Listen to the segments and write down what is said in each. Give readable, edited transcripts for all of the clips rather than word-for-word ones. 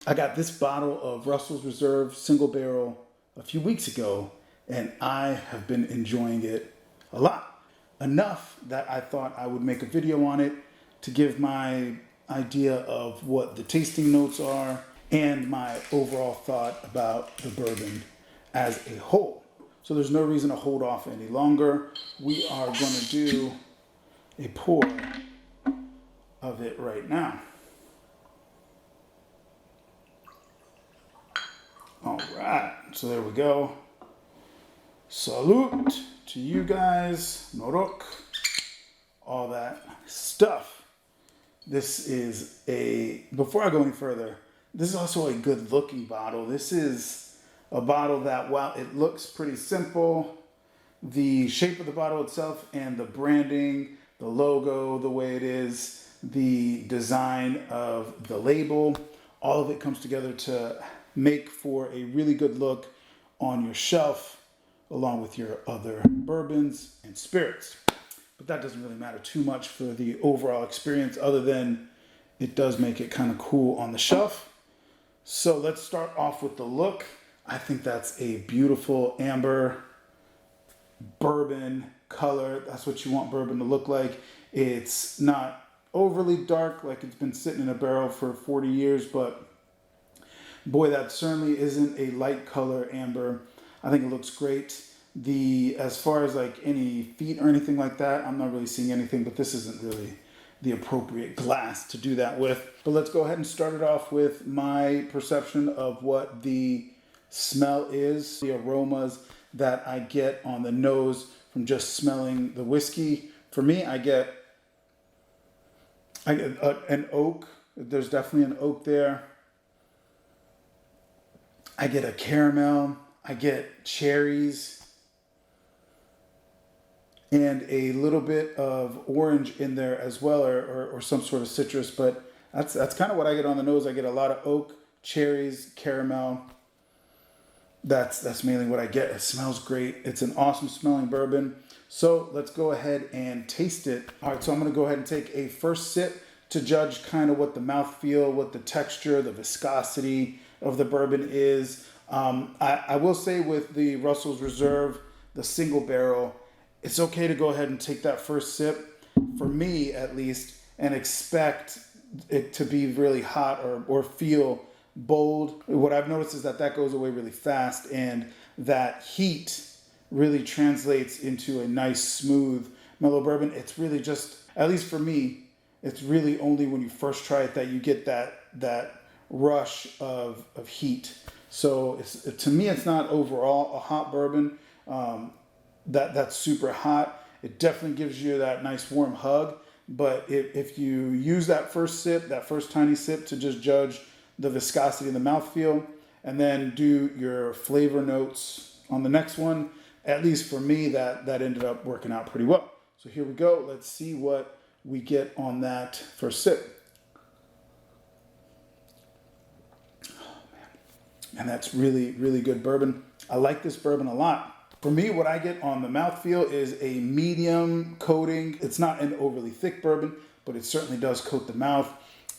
I got this bottle of Russell's Reserve single barrel a few weeks ago, and I have been enjoying it a lot. Enough that I thought I would make a video on it to give my idea of what the tasting notes are and my overall thought about the bourbon as a whole. So there's no reason to hold off any longer. We are going to do a pour of it right now. All right, so there we go. Salute to you guys, Norok, all that stuff. This is before I go any further, this is also a good looking bottle. This is a bottle that, while it looks pretty simple, the shape of the bottle itself and the branding, the logo, the way it is, the design of the label, all of it comes together to make for a really good look on your shelf along with your other bourbons and spirits. But that doesn't really matter too much for the overall experience, other than it does make it kind of cool on the shelf. So let's start off with the look. I think that's a beautiful amber bourbon color. That's what you want bourbon to look like. It's not overly dark, like it's been sitting in a barrel for 40 years, but boy, that certainly isn't a light color amber. I think it looks great. As far as like any feet or anything like that, I'm not really seeing anything, but this isn't really the appropriate glass to do that with. But let's go ahead and start it off with my perception of what the smell is, the aromas that I get on the nose from just smelling the whiskey. For me, I get an oak. There's definitely an oak there. I get a caramel. I get cherries. And a little bit of orange in there as well, or some sort of citrus. But that's kind of what I get on the nose. I get a lot of oak, cherries, caramel. That's mainly what I get. It smells great. It's an awesome smelling bourbon. So let's go ahead and taste it. All right, so I'm going to go ahead and take a first sip to judge kind of what the mouthfeel, what the texture, the viscosity of the bourbon is. I will say with the Russell's Reserve, the single barrel, it's okay to go ahead and take that first sip, for me at least, and expect it to be really hot or feel bold. What I've noticed is that goes away really fast, and that heat really translates into a nice, smooth, mellow bourbon. It's really just, at least for me, it's really only when you first try it that you get that rush of heat. So to me, it's not overall a hot bourbon that's super hot. It definitely gives you that nice warm hug. But if you use that first sip, that first tiny sip, to just judge the viscosity and the mouthfeel, and then do your flavor notes on the next one, at least for me, that ended up working out pretty well. So here we go. Let's see what we get on that first sip. And that's really, really good bourbon. I like this bourbon a lot. For me, what I get on the mouthfeel is a medium coating. It's not an overly thick bourbon, but it certainly does coat the mouth.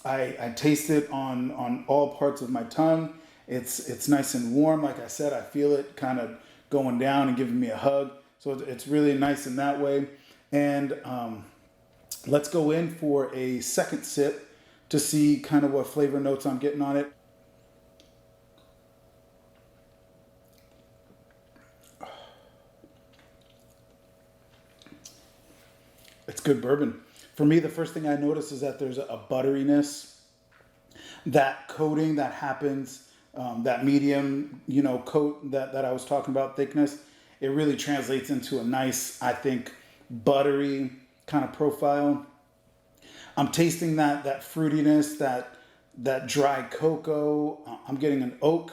I taste it on all parts of my tongue. It's nice and warm. Like I said, I feel it kind of going down and giving me a hug. So it's really nice in that way. And let's go in for a second sip to see kind of what flavor notes I'm getting on it. It's good bourbon. For me, the first thing I notice is that there's a butteriness. That coating that happens, that medium, coat that I was talking about, thickness, it really translates into a nice, I think, buttery kind of profile. I'm tasting that fruitiness, that dry cocoa. I'm getting an oak.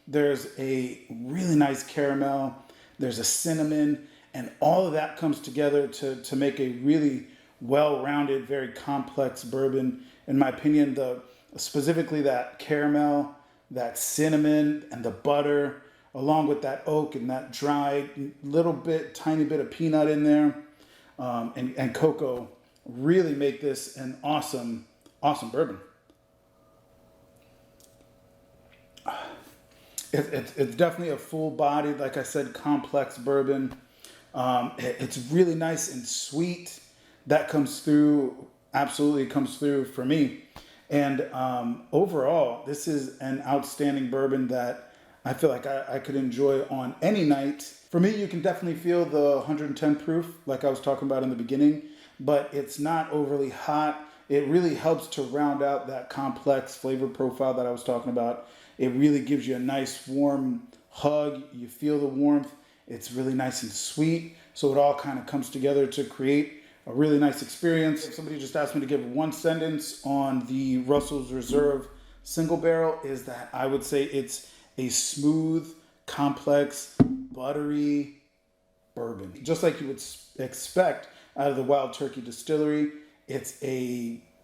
There's a really nice caramel. There's a cinnamon. And all of that comes together to make a really well-rounded, very complex bourbon. In my opinion, specifically that caramel, that cinnamon, and the butter, along with that oak and that dry tiny bit of peanut in there, and cocoa, really make this an awesome, awesome bourbon. It's definitely a full-bodied, like I said, complex bourbon. It's really nice and sweet. That comes through, absolutely comes through for me. And overall, this is an outstanding bourbon that I feel like I could enjoy on any night. For me, you can definitely feel the 110 proof, like I was talking about in the beginning, but it's not overly hot. It really helps to round out that complex flavor profile that I was talking about. It really gives you a nice warm hug. You feel the warmth. It's really nice and sweet. So it all kind of comes together to create a really nice experience. Somebody just asked me to give one sentence on the Russell's Reserve single barrel, is that I would say it's a smooth, complex, buttery bourbon. Just like you would expect out of the Wild Turkey Distillery. It's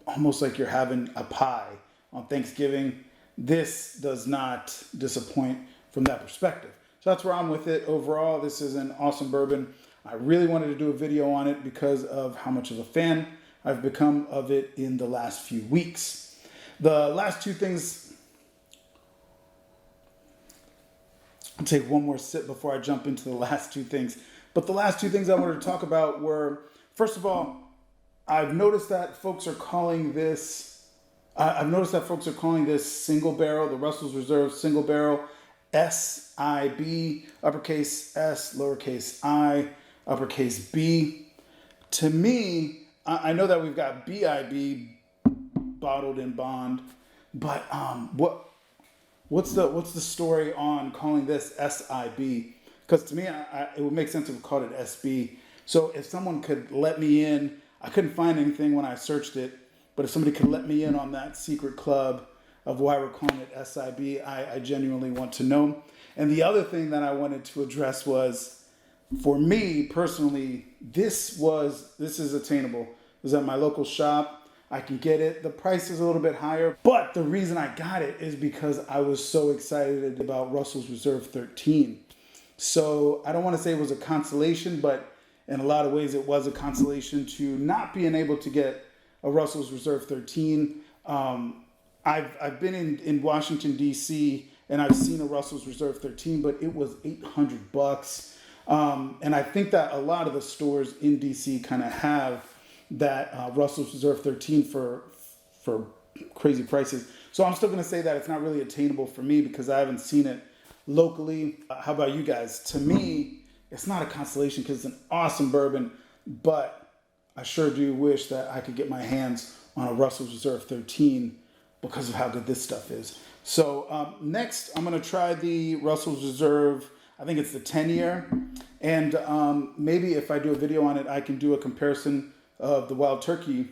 almost like you're having a pie on Thanksgiving. This does not disappoint from that perspective. So that's where I'm with it. Overall, this is an awesome bourbon. I really wanted to do a video on it because of how much of a fan I've become of it in the last few weeks. The last two things, I'll take one more sip before I jump into the last two things. But the last two things I wanted to talk about were, first of all, I've noticed that folks are calling this single barrel, the Russell's Reserve single barrel, SIB, uppercase S, lowercase I, uppercase B. To me, I know that we've got BIB, bottled in bond, but what's the story on calling this SIB? Because to me, it would make sense if we called it SB. So if someone could let me in, I couldn't find anything when I searched it, but if somebody could let me in on that secret club of why we're calling it SIB, I genuinely want to know. And the other thing that I wanted to address was, for me personally, this is attainable. It was at my local shop. I can get it. The price is a little bit higher, but the reason I got it is because I was so excited about Russell's Reserve 13. So I don't want to say it was a consolation, but in a lot of ways it was a consolation to not being able to get a Russell's Reserve 13. I've been in Washington, D.C., and I've seen a Russell's Reserve 13, but it was $800. And I think that a lot of the stores in D.C. kind of have that Russell's Reserve 13 for crazy prices. So I'm still going to say that it's not really attainable for me because I haven't seen it locally. How about you guys? To me, it's not a consolation because it's an awesome bourbon, but I sure do wish that I could get my hands on a Russell's Reserve 13 because of how good this stuff is. So next, I'm going to try the Russell's Reserve, I think it's the 10-year. And maybe if I do a video on it, I can do a comparison of the Wild Turkey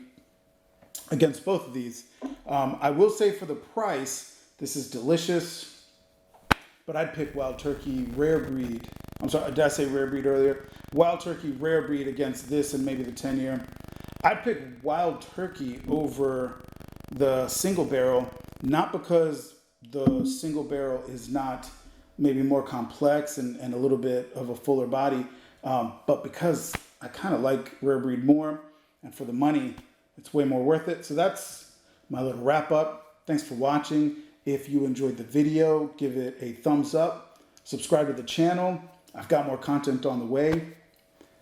against both of these. I will say for the price, this is delicious. But I'd pick Wild Turkey Rare Breed. I'm sorry, did I say Rare Breed earlier? Wild Turkey Rare Breed against this and maybe the 10-year. I'd pick Wild Turkey over the single barrel, not because the single barrel is not maybe more complex and a little bit of a fuller body, but because I kind of like Rare Breed more, and for the money, it's way more worth it. So that's my little wrap up. Thanks for watching. If you enjoyed the video, give it a thumbs up. Subscribe to the channel. I've got more content on the way. And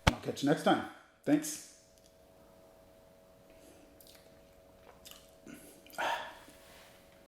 I'll catch you next time. Thanks.